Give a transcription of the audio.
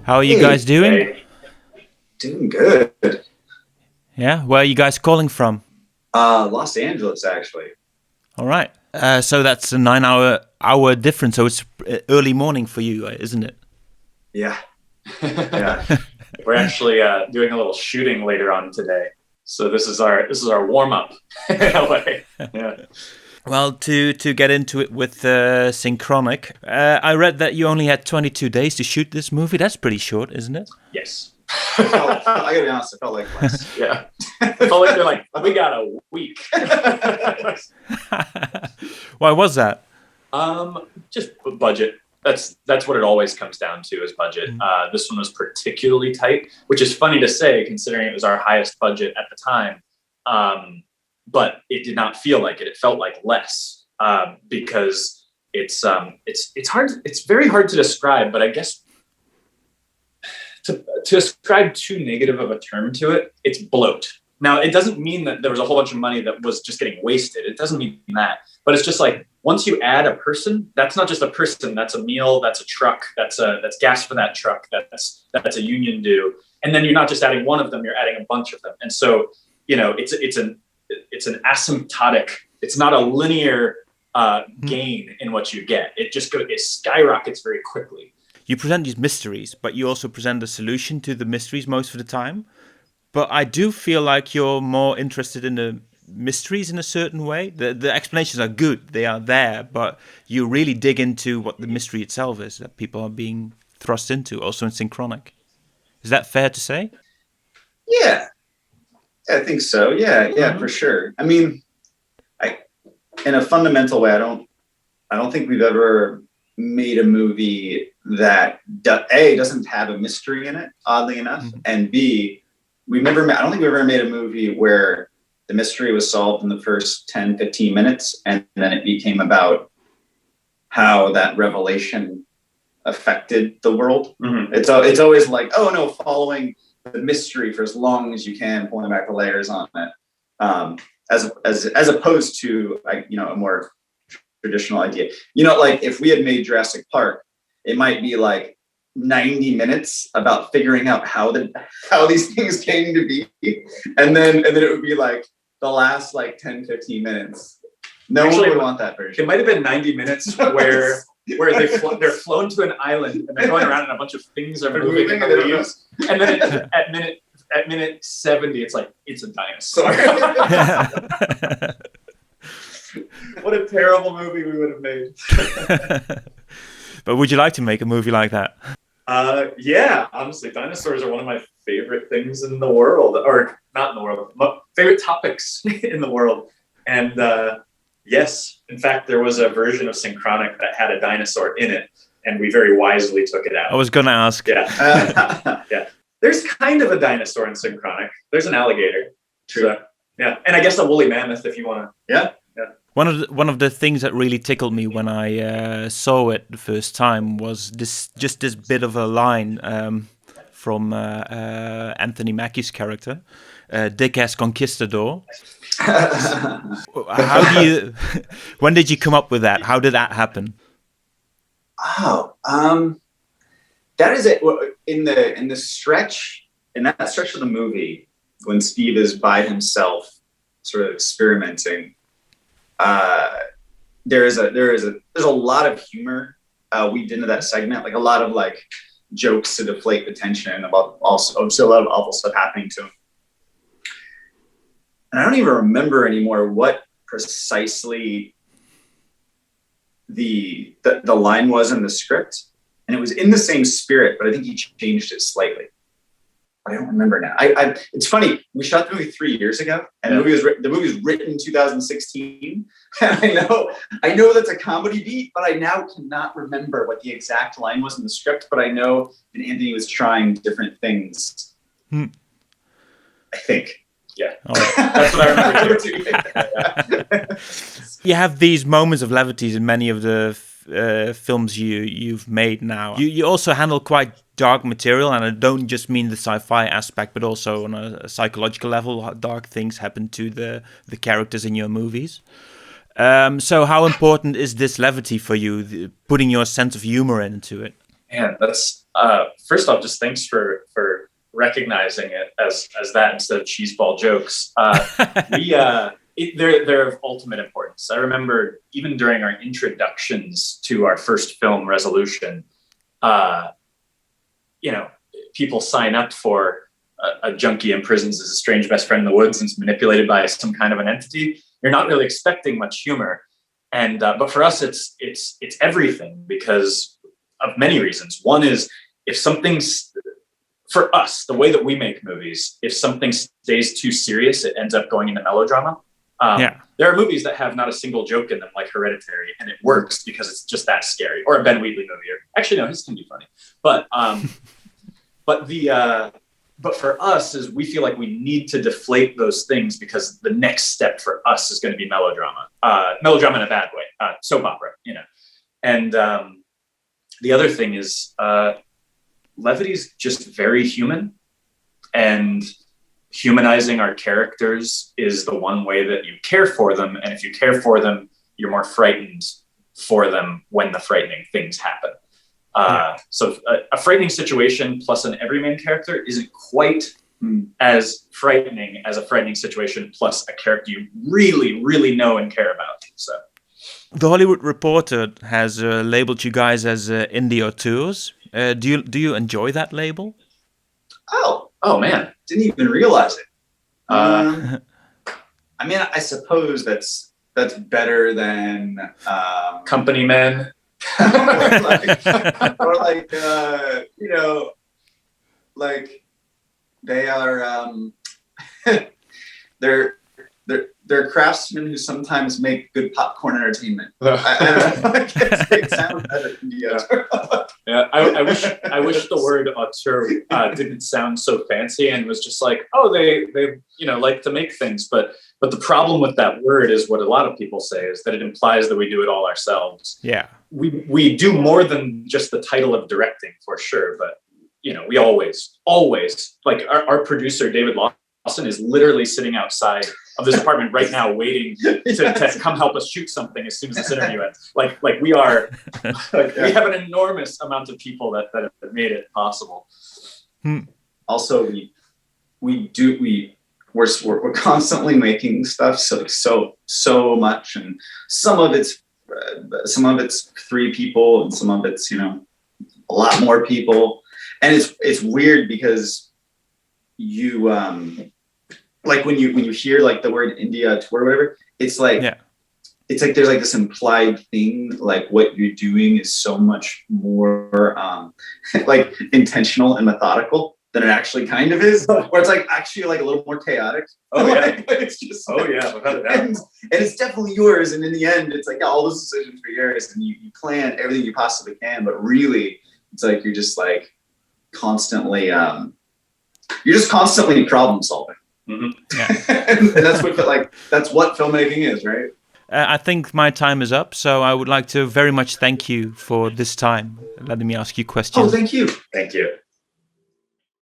How are you guys doing? Hey, doing good. Yeah, where are you guys calling from? Los Angeles, actually. All right. So that's a 9 hour difference. So it's early morning for you, isn't it? Yeah, yeah. We're actually doing a little shooting later on today, so this is our warm up in a way. Yeah. Well, to get into it with Synchronic, I read that you only had 22 days to shoot this movie. That's pretty short, isn't it? Yes. I gotta be honest, it felt like less. Yeah. It felt like they're like, we got a week. Why was that? Just budget. That's what it always comes down to is budget. This one was particularly tight, which is funny to say considering it was our highest budget at the time. But it did not feel like it. It felt like less because it's hard. It's very hard to describe. But I guess to ascribe too negative of a term to it, it's bloat. Now, it doesn't mean that there was a whole bunch of money that was just getting wasted. It doesn't mean that. But it's just like once you add a person, that's not just a person. That's a meal. That's a truck. That's gas for that truck. That's a union due. And then you're not just adding one of them. You're adding a bunch of them. And so it's an asymptotic. It's not a linear gain in what you get. It skyrockets very quickly. You present these mysteries, but you also present a solution to the mysteries most of the time. But I do feel like you're more interested in the mysteries in a certain way. The explanations are good, they are there, but you really dig into what the mystery itself is that people are being thrust into, also in Synchronic. Is that fair to say? Yeah, I think so. Yeah, for sure. I mean, in a fundamental way, I don't think we've ever made a movie that doesn't have a mystery in it, oddly enough, and B, I don't think we've ever made a movie where the mystery was solved in the first 10, 15 minutes, and then it became about how that revelation affected the world. Mm-hmm. It's always like, oh no, following the mystery for as long as you can, pulling back the layers on it, as opposed to a more traditional idea. Like if we had made Jurassic Park, it might be like 90 minutes about figuring out how these things came to be, and then it would be like the last 10, 15 minutes. No one would want that version. It might have been 90 minutes where they're flown to an island and they're going around and a bunch of things are moving in the leaves, and then at minute 70 it's like it's a dinosaur. What a terrible movie we would have made. But would you like to make a movie like that? Yeah, honestly, dinosaurs are one of my favorite things in the world, or not in the world, favorite topics in the world. And yes, in fact, there was a version of Synchronic that had a dinosaur in it, and we very wisely took it out. I was going to ask. Yeah. Yeah. There's kind of a dinosaur in Synchronic. There's an alligator. True. So, yeah. And I guess a woolly mammoth if you want to. Yeah. One of the things that really tickled me when I saw it the first time was this bit of a line from Anthony Mackie's character, Dick-ass conquistador. When did you come up with that? How did that happen? Oh, that is it. In that stretch of the movie, when Steve is by himself, sort of experimenting. There's a lot of humor weaved into that segment, like a lot of jokes to deflate the tension about also a lot of awful stuff happening to him. And I don't even remember anymore what precisely the line was in the script, and it was in the same spirit, but I think he changed it slightly. I don't remember now. It's funny. We shot the movie 3 years ago, and the movie was written in 2016. And I know that's a comedy beat, but I now cannot remember what the exact line was in the script. But I know that Anthony was trying different things. I think. Yeah, that's what I remember too. You have these moments of levities in many of the films you've made now. You also handle quite dark material, and I don't just mean the sci-fi aspect, but also on a psychological level, how dark things happen to the characters in your movies. So how important is this levity for you, putting your sense of humor into it? Man, that's first off, just thanks for recognizing it as that instead of cheeseball jokes. They're of ultimate importance. I remember even during our introductions to our first film, Resolution, people sign up for a junkie imprisons as a strange best friend in the woods and is manipulated by some kind of an entity. You're not really expecting much humor, and but for us, it's everything because of many reasons. One is if something's for us, the way that we make movies, if something stays too serious, it ends up going into melodrama. There are movies that have not a single joke in them, like Hereditary, and it works because it's just that scary. Or a Ben Wheatley movie. Actually, no, his can be funny. But but for us is we feel like we need to deflate those things because the next step for us is going to be melodrama. Melodrama in a bad way, soap opera, And the other thing is levity is just very human, and humanizing our characters is the one way that you care for them. And if you care for them, you're more frightened for them when the frightening things happen. So a frightening situation plus an everyman character isn't quite as frightening as a frightening situation plus a character you really, really know and care about. So The Hollywood Reporter has labeled you guys as indie auteurs. Do you enjoy that label? Oh man, didn't even realize it. I mean, I suppose that's better than company men. or like like they are they're craftsmen who sometimes make good popcorn entertainment. I don't know. I guess they sound better than Yeah, I wish the word auteur didn't sound so fancy and was just like, oh, they like to make things. But the problem with that word is what a lot of people say is that it implies that we do it all ourselves. Yeah, we do more than just the title of directing for sure. But we always like our producer David Lawson is literally sitting outside of this apartment right now, waiting to come help us shoot something as soon as this interview ends. Like we are, we have an enormous amount of people that have made it possible. Also, we're constantly making stuff so much, and some of it's 3 people, and some of it's a lot more people, and it's weird because you like when you hear like the word India tour or whatever, it's like there's like this implied thing, like what you're doing is so much more like intentional and methodical than it actually kind of is, or it's like actually like a little more chaotic. It's just without a doubt. And it's definitely yours, and in the end it's like all those decisions are yours, and you plan everything you possibly can, but really it's like you're just like constantly problem solving. Mm-hmm. And that's what filmmaking is, right? I think my time is up, so I would like to very much thank you for this time, letting me ask you questions. Oh, thank you. Thank you.